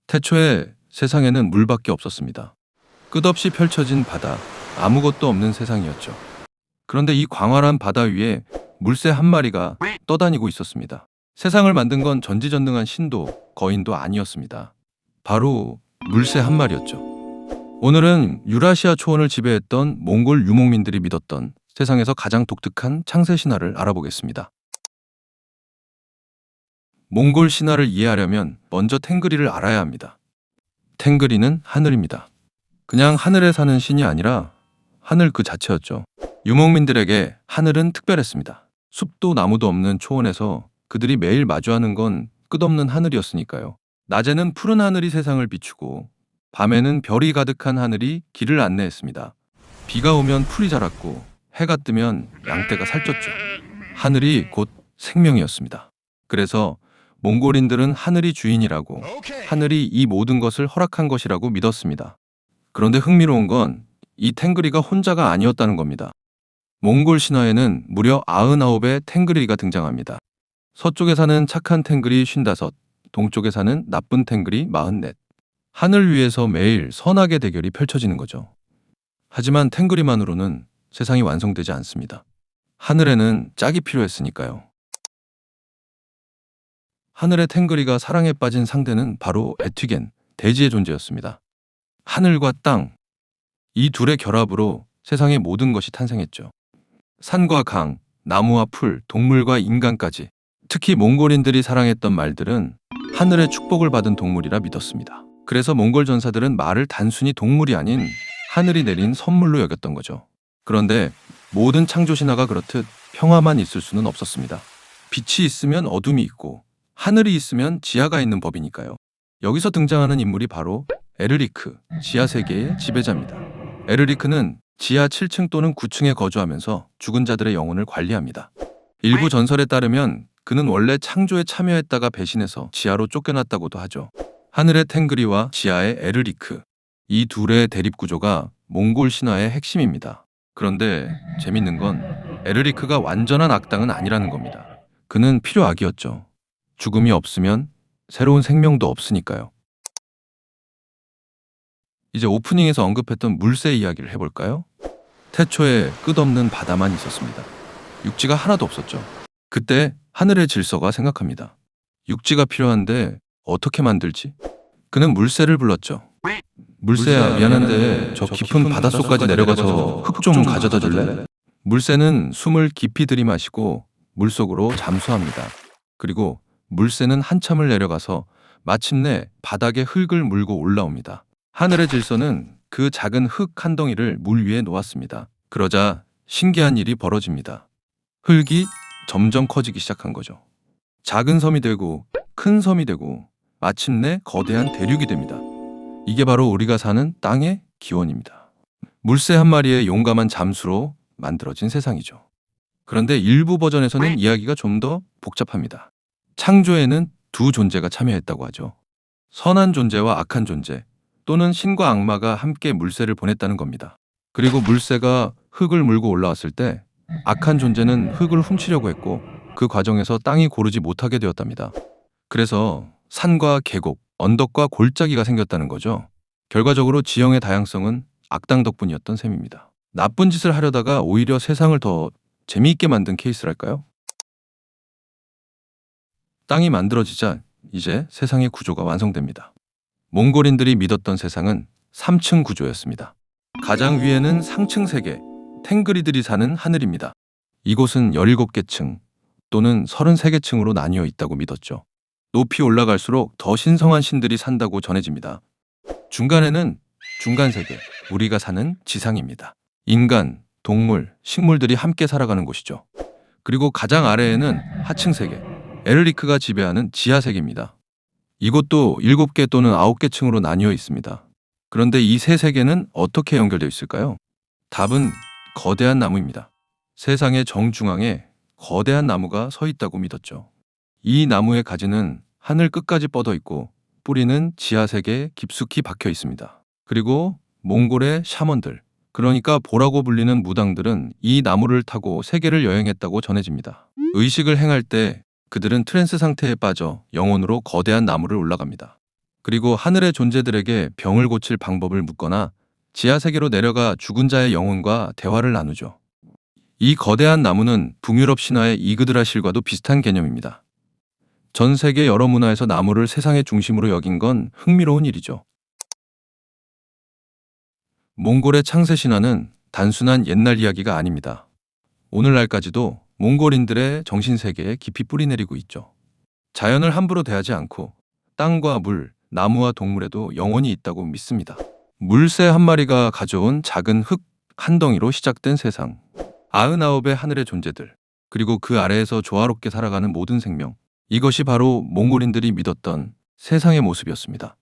태초에 세상에는 물밖에 없었습니다. 끝없이 펼쳐진 바다, 아무것도 없는 세상이었죠. 그런데 이 광활한 바다 위에 물새 한 마리가 떠다니고 있었습니다. 세상을 만든 건 전지전능한 신도, 거인도 아니었습니다. 바로 물새 한 마리였죠. 오늘은 유라시아 초원을 지배했던 몽골 유목민들이 믿었던 세상에서 가장 독특한 창세 신화를 알아보겠습니다. 몽골 신화를 이해하려면 먼저 탱그리를 알아야 합니다. 탱그리는 하늘입니다. 그냥 하늘에 사는 신이 아니라 하늘 그 자체였죠. 유목민들에게 하늘은 특별했습니다. 숲도 나무도 없는 초원에서 그들이 매일 마주하는 건 끝없는 하늘이었으니까요. 낮에는 푸른 하늘이 세상을 비추고 밤에는 별이 가득한 하늘이 길을 안내했습니다. 비가 오면 풀이 자랐고 해가 뜨면 양떼가 살쪘죠. 하늘이 곧 생명이었습니다. 그래서 몽골인들은 하늘이 주인이라고, 하늘이 이 모든 것을 허락한 것이라고 믿었습니다. 그런데 흥미로운 건 이 탱그리가 혼자가 아니었다는 겁니다. 몽골 신화에는 무려 99의 탱그리가 등장합니다. 서쪽에 사는 착한 탱그리 55, 동쪽에 사는 나쁜 탱그리 44. 하늘 위에서 매일 선악의 대결이 펼쳐지는 거죠. 하지만 탱그리만으로는 세상이 완성되지 않습니다. 하늘에는 짝이 필요했으니까요. 하늘의 탱그리가 사랑에 빠진 상대는 바로 에튀겐, 대지의 존재였습니다. 하늘과 땅, 이 둘의 결합으로 세상의 모든 것이 탄생했죠. 산과 강, 나무와 풀, 동물과 인간까지. 특히 몽골인들이 사랑했던 말들은 하늘의 축복을 받은 동물이라 믿었습니다. 그래서 몽골 전사들은 말을 단순히 동물이 아닌 하늘이 내린 선물로 여겼던 거죠. 그런데 모든 창조 신화가 그렇듯 평화만 있을 수는 없었습니다. 빛이 있으면 어둠이 있고 하늘이 있으면 지하가 있는 법이니까요. 여기서 등장하는 인물이 바로 에르리크, 지하 세계의 지배자입니다. 에르리크는 지하 7층 또는 9층에 거주하면서 죽은 자들의 영혼을 관리합니다. 일부 전설에 따르면 그는 원래 창조에 참여했다가 배신해서 지하로 쫓겨났다고도 하죠. 하늘의 탱그리와 지하의 에르리크, 이 둘의 대립 구조가 몽골 신화의 핵심입니다. 그런데 재밌는 건 에르리크가 완전한 악당은 아니라는 겁니다. 그는 필요악이었죠. 죽음이 없으면 새로운 생명도 없으니까요. 이제 오프닝에서 언급했던 물새 이야기를 해볼까요? 태초에 끝없는 바다만 있었습니다. 육지가 하나도 없었죠. 그때 하늘의 질서가 생각합니다. 육지가 필요한데 어떻게 만들지? 그는 물새를 불렀죠. 물새야, 미안한데 저 깊은 바닷속까지 내려가서 흙 좀 가져다 줄래? 물새는 숨을 깊이 들이마시고 물속으로 잠수합니다. 그리고 물새는 한참을 내려가서 마침내 바닥에 흙을 물고 올라옵니다. 하늘의 질서는 그 작은 흙 한 덩이를 물 위에 놓았습니다. 그러자 신기한 일이 벌어집니다. 흙이 점점 커지기 시작한 거죠. 작은 섬이 되고 큰 섬이 되고 마침내 거대한 대륙이 됩니다. 이게 바로 우리가 사는 땅의 기원입니다. 물새 한 마리의 용감한 잠수로 만들어진 세상이죠. 그런데 일부 버전에서는 이야기가 좀 더 복잡합니다. 창조에는 두 존재가 참여했다고 하죠. 선한 존재와 악한 존재, 또는 신과 악마가 함께 물새를 보냈다는 겁니다. 그리고 물새가 흙을 물고 올라왔을 때 악한 존재는 흙을 훔치려고 했고 그 과정에서 땅이 고르지 못하게 되었답니다. 그래서 산과 계곡, 언덕과 골짜기가 생겼다는 거죠. 결과적으로 지형의 다양성은 악당 덕분이었던 셈입니다. 나쁜 짓을 하려다가 오히려 세상을 더 재미있게 만든 케이스랄까요? 땅이 만들어지자 이제 세상의 구조가 완성됩니다. 몽골인들이 믿었던 세상은 3층 구조였습니다. 가장 위에는 상층 세계, 탱그리들이 사는 하늘입니다. 이곳은 17개 층 또는 33개 층으로 나뉘어 있다고 믿었죠. 높이 올라갈수록 더 신성한 신들이 산다고 전해집니다. 중간에는 중간 세계, 우리가 사는 지상입니다. 인간, 동물, 식물들이 함께 살아가는 곳이죠. 그리고 가장 아래에는 하층 세계, 에르리크가 지배하는 지하 세계입니다. 이곳도 7개 또는 9개 층으로 나뉘어 있습니다. 그런데 이 세 세계는 어떻게 연결되어 있을까요? 답은 거대한 나무입니다. 세상의 정중앙에 거대한 나무가 서 있다고 믿었죠. 이 나무의 가지는 하늘 끝까지 뻗어 있고 뿌리는 지하 세계에 깊숙이 박혀 있습니다. 그리고 몽골의 샤먼들, 그러니까 보라고 불리는 무당들은 이 나무를 타고 세계를 여행했다고 전해집니다. 의식을 행할 때 그들은 트랜스 상태에 빠져 영혼으로 거대한 나무를 올라갑니다. 그리고 하늘의 존재들에게 병을 고칠 방법을 묻거나 지하 세계로 내려가 죽은 자의 영혼과 대화를 나누죠. 이 거대한 나무는 북유럽 신화의 이그드라실과도 비슷한 개념입니다. 전 세계 여러 문화에서 나무를 세상의 중심으로 여긴 건 흥미로운 일이죠. 몽골의 창세 신화는 단순한 옛날 이야기가 아닙니다. 오늘날까지도 몽골인들의 정신세계에 깊이 뿌리내리고 있죠. 자연을 함부로 대하지 않고 땅과 물, 나무와 동물에도 영혼이 있다고 믿습니다. 물새 한 마리가 가져온 작은 흙 한 덩이로 시작된 세상. 99의 하늘의 존재들, 그리고 그 아래에서 조화롭게 살아가는 모든 생명. 이것이 바로 몽골인들이 믿었던 세상의 모습이었습니다.